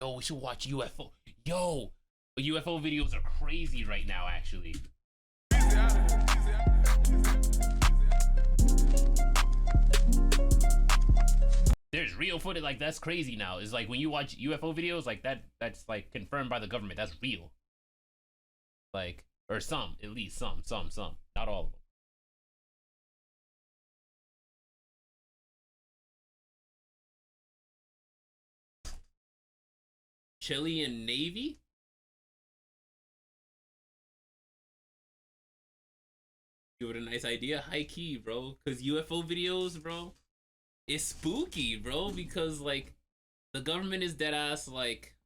Yo, we should watch UFO. Yo, UFO videos are crazy right now, actually. There's real footage, like that's crazy now. It's like when you watch UFO videos, like that's like confirmed by the government. That's real. Like, or some, at least some, not all of them. Chilean Navy? Give it a nice idea. High key, bro. Cause UFO videos, bro, it's spooky, bro. Because like the government is dead ass like,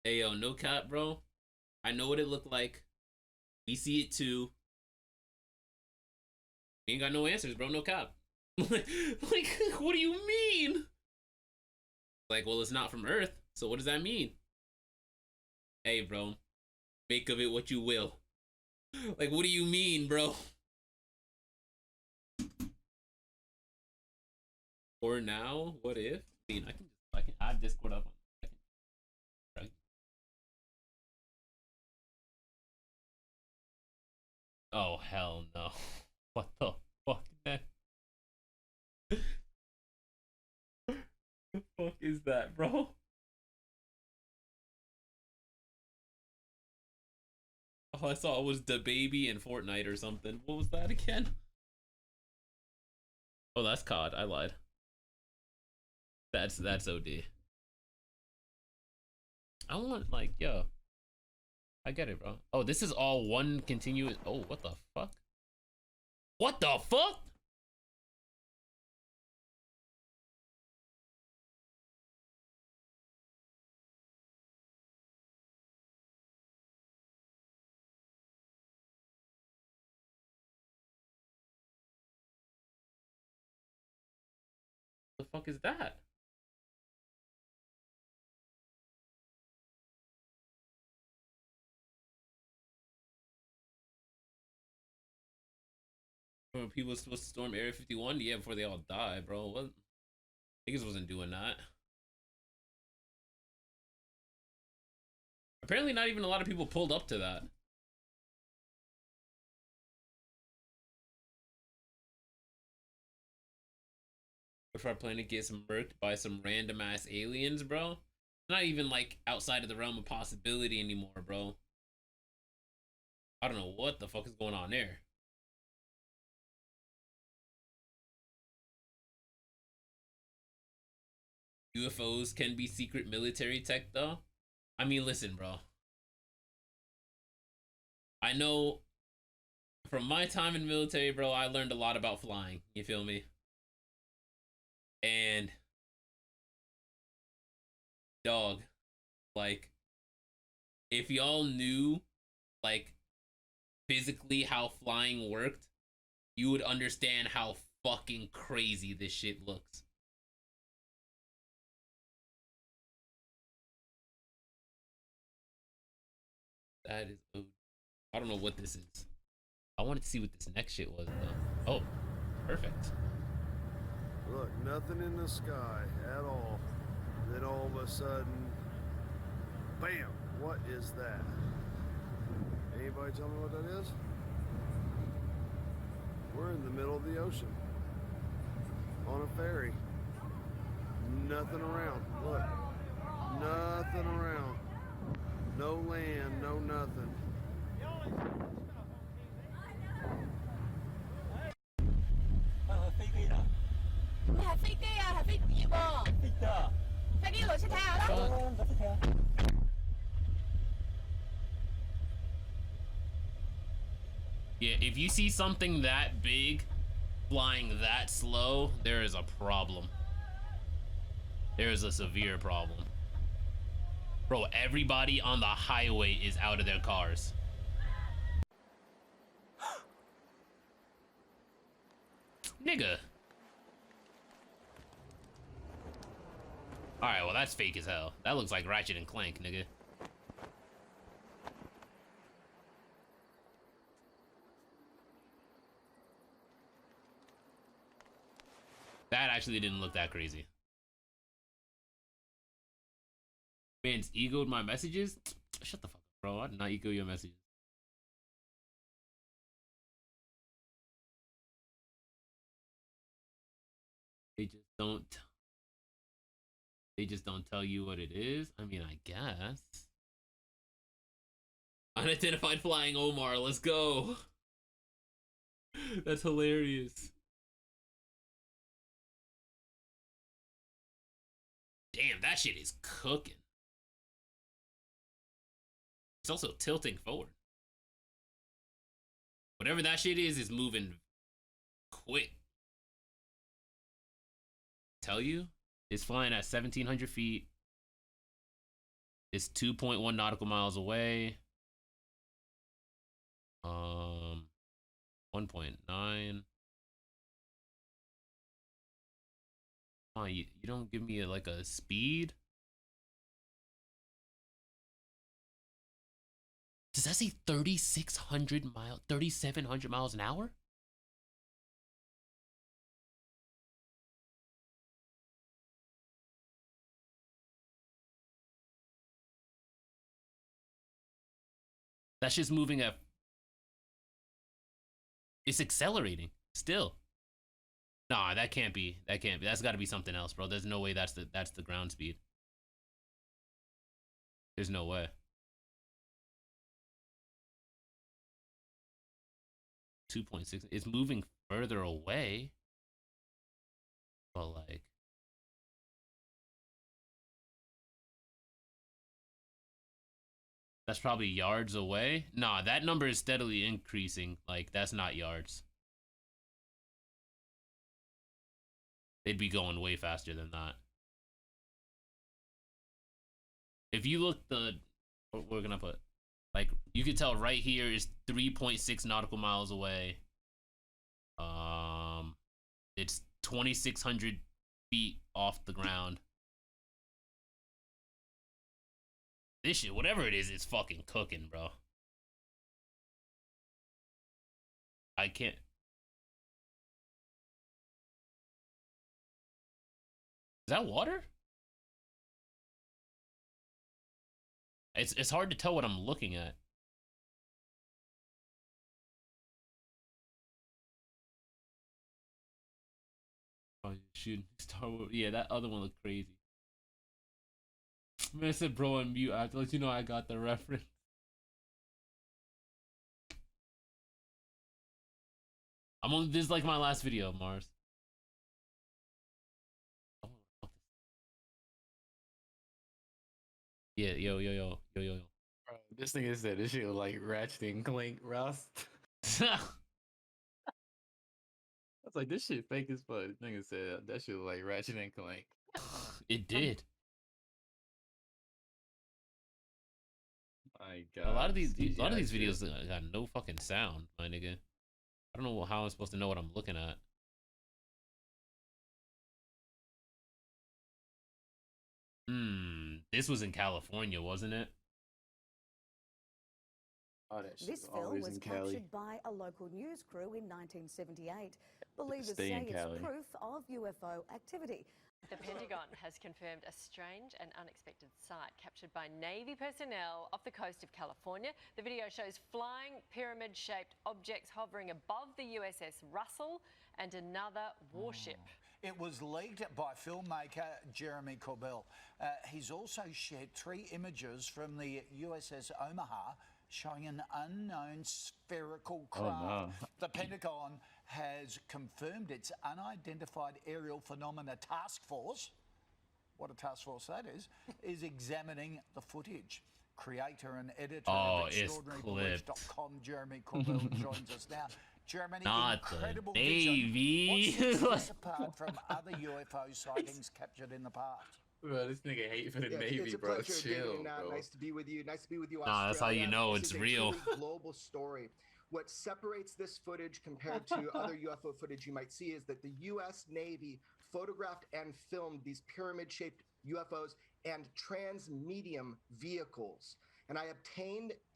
hey yo, no cap, bro. I know what it looked like. We see it too. We ain't got no answers, bro. No cap. like, what do you mean? Like, well, it's not from Earth. So what does that mean? Hey, bro, make of it what you will. Like, what do you mean, bro? For now, what if? I mean, I can add Discord up. Oh hell no! What the fuck, man? The fuck is that, bro? Oh, I saw it was the baby in Fortnite or something. What was that again? Oh, that's COD. I lied. That's OD. I want like, yo, I get it, bro. Oh, this is all one continuous. Oh, what the fuck? What the fuck? The fuck is that? When people were supposed to storm Area 51, yeah, before they all die, bro. What? Niggas wasn't doing that. Apparently, not even a lot of people pulled up to that. If our planet gets murked by some random ass aliens, bro, it's not even like outside of the realm of possibility anymore, bro. I don't know what the fuck is going on there. UFOs can be secret military tech, though. I mean, listen, bro. I know from my time in the military, bro, I learned a lot about flying. You feel me? And dog, like, if y'all knew, like, physically how flying worked, you would understand how fucking crazy this shit looks. That is, I don't know what this is. I wanted to see what this next shit was, though. Oh, perfect. Look, nothing in the sky at all. Then all of a sudden, bam! What is that? Anybody tell me what that is? We're in the middle of the ocean. On a ferry. Nothing around. Look. Nothing around. No land, no nothing. Yeah, if you see something that big flying that slow, there is a problem. There is a severe problem. Bro, everybody on the highway is out of their cars. Nigga. Alright, well that's fake as hell. That looks like Ratchet and Clank, nigga. That actually didn't look that crazy. Man's egoed my messages. Shut the fuck up, bro. I did not ego your messages. They just don't. They just don't tell you what it is. I mean, I guess. Unidentified flying Omar. Let's go. That's hilarious. Damn, that shit is cooking. It's also tilting forward. Whatever that shit is moving quick. Tell you, it's flying at 1,700 feet. It's 2.1 nautical miles away. 1.9. Oh, you don't give me like a speed? Does that say 3,700 miles an hour? That's just moving at. It's accelerating still. Nah, that can't be. That can't be. That's got to be something else, bro. There's no way that's the ground speed. There's no way. 2.6. It's moving further away. But like, that's probably yards away. Nah, that number is steadily increasing. Like, that's not yards. They'd be going way faster than that. If you look what we're gonna put, like, you can tell right here is 3.6 nautical miles away. It's 2,600 feet off the ground. This shit, whatever it is, it's fucking cooking, bro. I can't. Is that water? It's hard to tell what I'm looking at. Oh, shooting Star Wars. Yeah, that other one looked crazy. Man, I said bro on mute. I have to let you know I got the reference. This is like my last video, Mars. Yeah, yo. Bro, this nigga said this shit was like Ratchet and Clank, Ross. I was like, this shit fake as fuck. This nigga said that shit was like Ratchet and Clank. It did. My God. A lot of these videos got no fucking sound, my nigga. I don't know how I'm supposed to know what I'm looking at. This was in California, wasn't it? Oh, that shit This film was captured by a local news crew in 1978. Believers say it's proof of UFO activity. The Pentagon has confirmed a strange and unexpected sight captured by Navy personnel off the coast of California. The video shows flying pyramid-shaped objects hovering above the USS Russell and another warship. It was leaked by filmmaker Jeremy Corbell. He's also shared 3 images from the USS Omaha showing an unknown spherical craft. Oh, no. The Pentagon has confirmed its unidentified aerial phenomena task force, what a task force that is examining the footage. Creator and editor of ExtraordinaryBeliefs.com, Jeremy Corbell, joins us now. Jeremy, not incredible the Navy. What's this apart from other UFO sightings captured in the past? Bro, this nigga hate for the Navy, it's a bro. pleasure, Chill, bro. bro. Nice to be with you. Nice to be with you, Nah, that's how you know it's real. This is a truly global story. What separates this footage compared to other UFO footage you might see is that the U.S. Navy photographed and filmed these pyramid-shaped UFOs and transmedium vehicles. And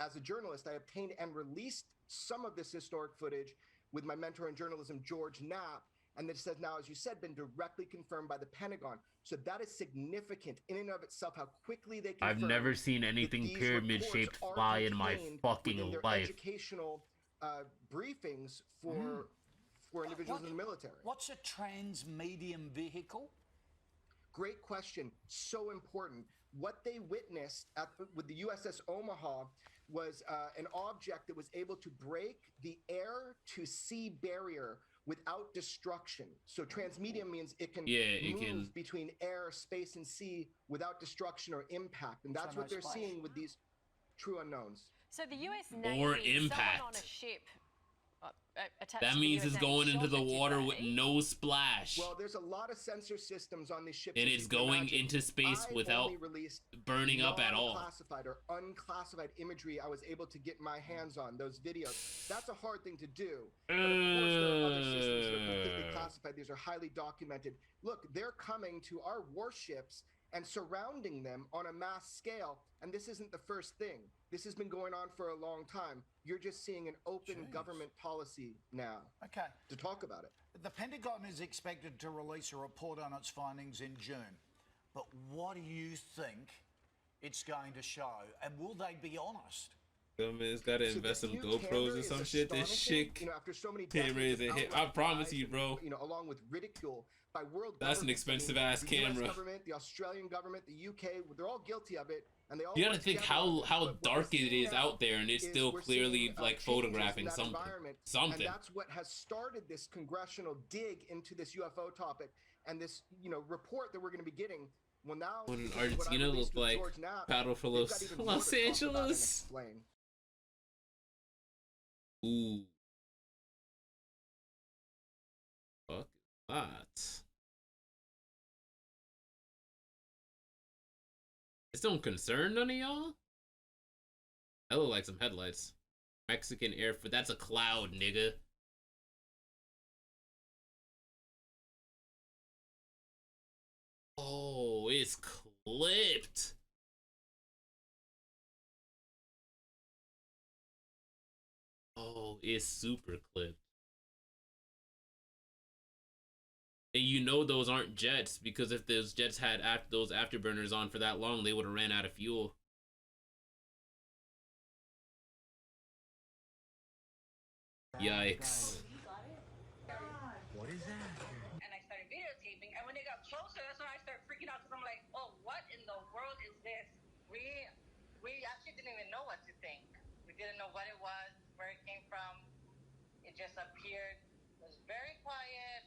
as a journalist, I obtained and released some of this historic footage with my mentor in journalism, George Knapp. and this has now, as you said, been directly confirmed by the Pentagon. So that is significant in and of itself, how quickly they confirm. I've never seen anything pyramid-shaped fly in my fucking life. Educational briefings for individuals in the military. What's a transmedium vehicle? Great question. So important. What they witnessed with the USS Omaha was an object that was able to break the air to sea barrier without destruction. So transmedium means it can move between air, space, and sea without destruction or impact. And that's what they're seeing with these true unknowns. So the US Navy, or impact. someone on a ship that means it's going into the water with no splash. Well, there's a lot of sensor systems on these ships, and it's going into space without burning up at all. Classified or unclassified imagery I was able to get my hands on, those videos. That's a hard thing to do. But of course, there are other systems that are completely classified. These are highly documented. Look, they're coming to our warships and surrounding them on a mass scale. And this isn't the first thing. This has been going on for a long time. You're just seeing an open government policy now to talk about it. The Pentagon is expected to release a report on its findings in June. But what do you think it's going to show? And will they be honest? Government's got to invest some GoPros or some shit. This shit after so many cameras and hit. I promise you, bro. Along with ridicule by world that's an expensive ass camera. The US government, the Australian government, the UK, they're all guilty of it. And they all you gotta think how dark it is out there, and it's still clearly like photographing something. And that's what has started this congressional dig into this UFO topic, and this report that we're going to be getting. Well, now when Argentina looked like paddle for Los Angeles. Ooh. Fuck that. This don't concern none of y'all? That look like some headlights. Mexican Air Force. That's a cloud, nigga. Oh, it's clipped. Oh, it's super clipped. And you know those aren't jets, because if those jets had those afterburners on for that long, they would have ran out of fuel. Yikes. What is that? And I started videotaping, and when they got closer, that's when I started freaking out, because I'm like, oh, what in the world is this? We actually didn't even know what to think. We didn't know what it was, where it came from. It just appeared. It was very quiet.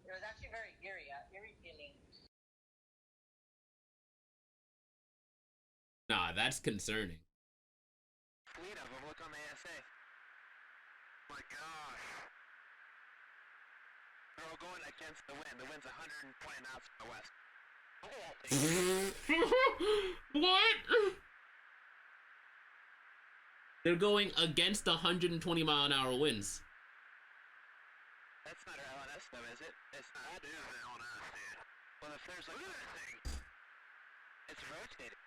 It was actually very eerie feeling. Nah, that's concerning. Fleet of them. Look on the ASA. Oh my gosh. They're all going against the wind. The wind's 120 knots from the west. What? They're going against 120 mile an hour winds. That's not our LNS though, is it? It's not. That is the LNS, dude. Well, if there's like... Look at that thing! It's rotating.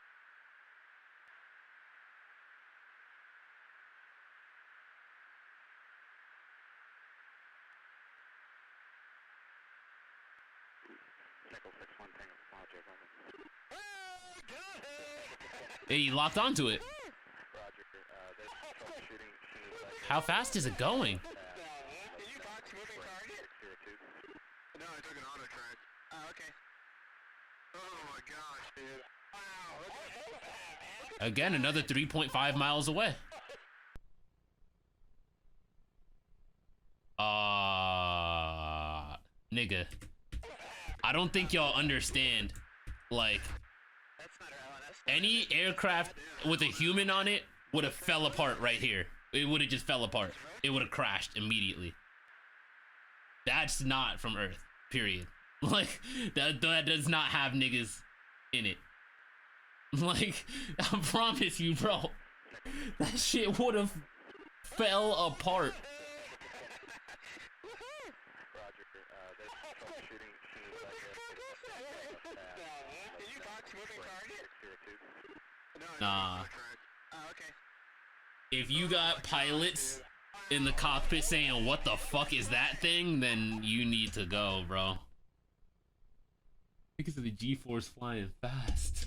Hey, you locked onto it. How fast is it going? No, I took an auto track. Oh, okay. Oh my gosh, dude. Wow. Again, another 3.5 miles away. Nigga. I don't think y'all understand. Like, any aircraft with a human on it would have fell apart right here. It would have just fell apart. It would have crashed immediately. That's not from Earth, period. Like, that does not have niggas in it. Like, I promise you, bro. That shit would have fell apart. Nah. If you got pilots in the cockpit saying, "What the fuck is that thing?" then you need to go, bro. Because of the G-force flying fast.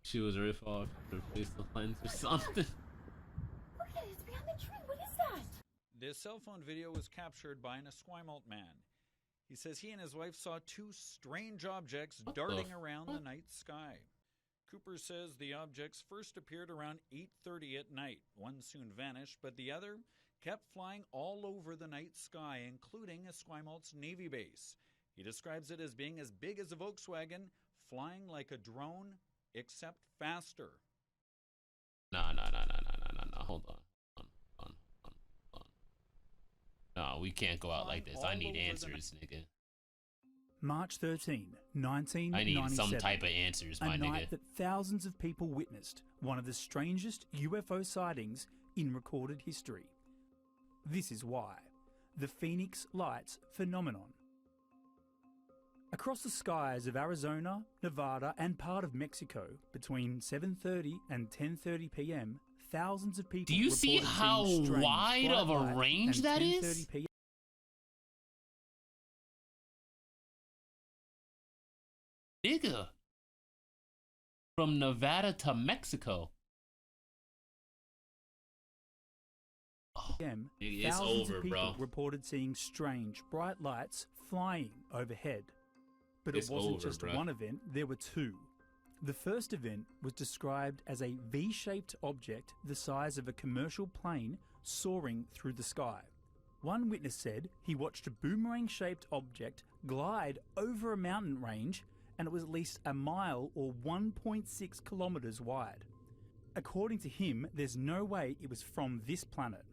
She was riff off to replace the lens or something. Look at it, it's behind the tree. What is that? This cell phone video was captured by an Esquimalt man. He says he and his wife saw two strange objects darting around the night sky. Cooper says the objects first appeared around 8:30 at night. One soon vanished, but the other kept flying all over the night sky, including Esquimalt's Navy base. He describes it as being as big as a Volkswagen, flying like a drone, except faster. No. Hold on. No, we can't go out like this. I need answers, nigga. March 13, 1997. I need some type of answers, my a nigga. night that thousands of people witnessed one of the strangest UFO sightings in recorded history. This is why. The Phoenix Lights phenomenon. Across the skies of Arizona, Nevada and part of Mexico between 7:30 and 10:30 p.m., thousands of people. Do you see reported how seeing strange wide of a flight range and that 10:30 is? p.m. Nigga. From Nevada to Mexico. p.m., It's thousands over, of people bro. reported seeing strange, bright lights flying overhead. But It's it wasn't over, just bro. one event, there were two. The first event was described as a V-shaped object the size of a commercial plane soaring through the sky. One witness said he watched a boomerang-shaped object glide over a mountain range, and it was at least a mile or 1.6 kilometres wide. According to him, there's no way it was from this planet.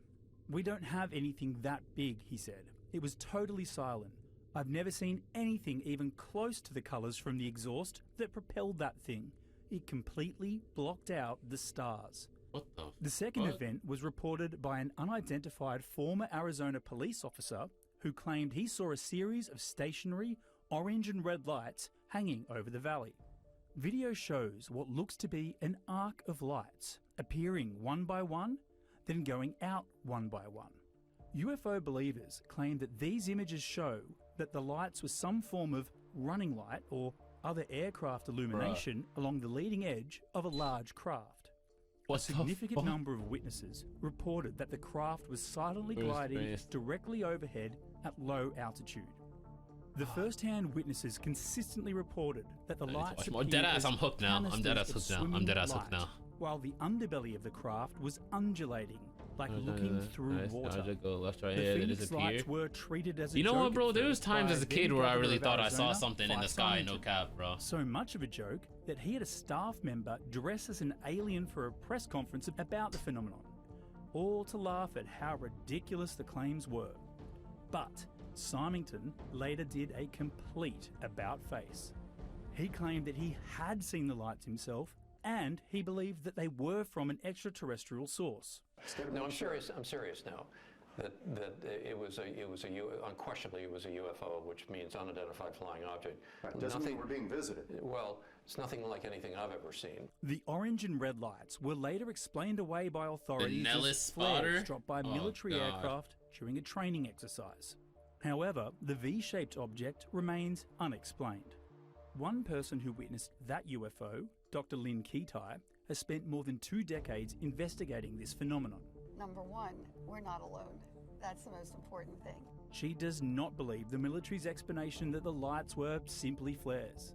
We don't have anything that big, he said. It was totally silent. I've never seen anything even close to the colours from the exhaust that propelled that thing. It completely blocked out the stars. What The second fuck? event was reported by an unidentified former Arizona police officer who claimed he saw a series of stationary orange and red lights hanging over the valley. Video shows what looks to be an arc of lights appearing one by one, then going out one by one. UFO believers claim that these images show that the lights were some form of running light or other aircraft illumination along the leading edge of a large craft. A significant number of witnesses reported that the craft was silently gliding directly overhead at low altitude. The first-hand witnesses consistently reported that the lights watch more. Deadass, as I'm hooked now. I'm canisters deadass of hooked now. I'm swimming deadass hooked light, now. while the underbelly of the craft was undulating, like looking through water. Go left, right, The yeah, they Phoenix disappear. lights were treated as a You know joke what, bro? at There was first times by as a then kid where I governor really of thought I saw Arizona, something in the Fife sky. No Symington. cap, bro. So much of a joke that he had a staff member dress as an alien for a press conference about the phenomenon, all to laugh at how ridiculous the claims were. But Symington later did a complete about-face. He claimed that he had seen the lights himself, and he believed that they were from an extraterrestrial source. No, I'm serious now. That unquestionably it was a UFO, which means unidentified flying object. Right, doesn't mean we're being visited. Well, it's nothing like anything I've ever seen. The orange and red lights were later explained away by authorities Nellis as flares spotter? dropped by Oh, military God. aircraft during a training exercise. However, the V-shaped object remains unexplained. One person who witnessed that UFO, Dr. Lynn Ketai, has spent more than 2 decades investigating this phenomenon. Number one, we're not alone. That's the most important thing. She does not believe the military's explanation that the lights were simply flares.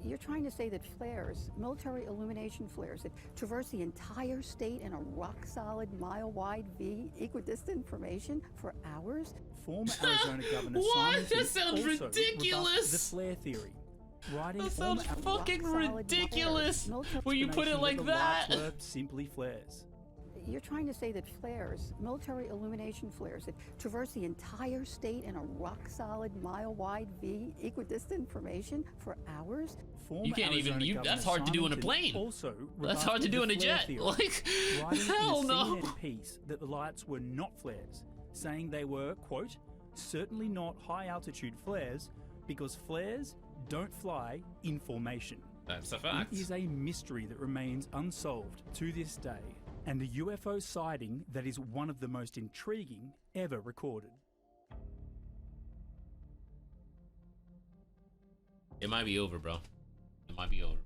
You're trying to say that flares, military illumination flares, that traverse the entire state in a rock-solid, mile-wide V, equidistant formation for hours? Former Arizona Governor What? Symington That sounds also ridiculous. rebuffed the flare theory. Writing That sounds former fucking rock-solid ridiculous military when you put it explanation like the lights that. were simply flares. You're trying to say that flares, military illumination flares, that traverse the entire state in a rock-solid, mile-wide V, equidistant formation for hours? Former You can't even. Arizona That's Governor hard to do in a Symington plane. Also That's hard to rebuffed do in the a flare jet. theory, Like, writing hell in a no. CNN piece that the lights were not flares, saying they were, quote, certainly not high-altitude flares because flares don't fly in formation. That's a fact. It is a mystery that remains unsolved to this day, and a UFO sighting that is one of the most intriguing ever recorded. It might be over, bro. It might be over.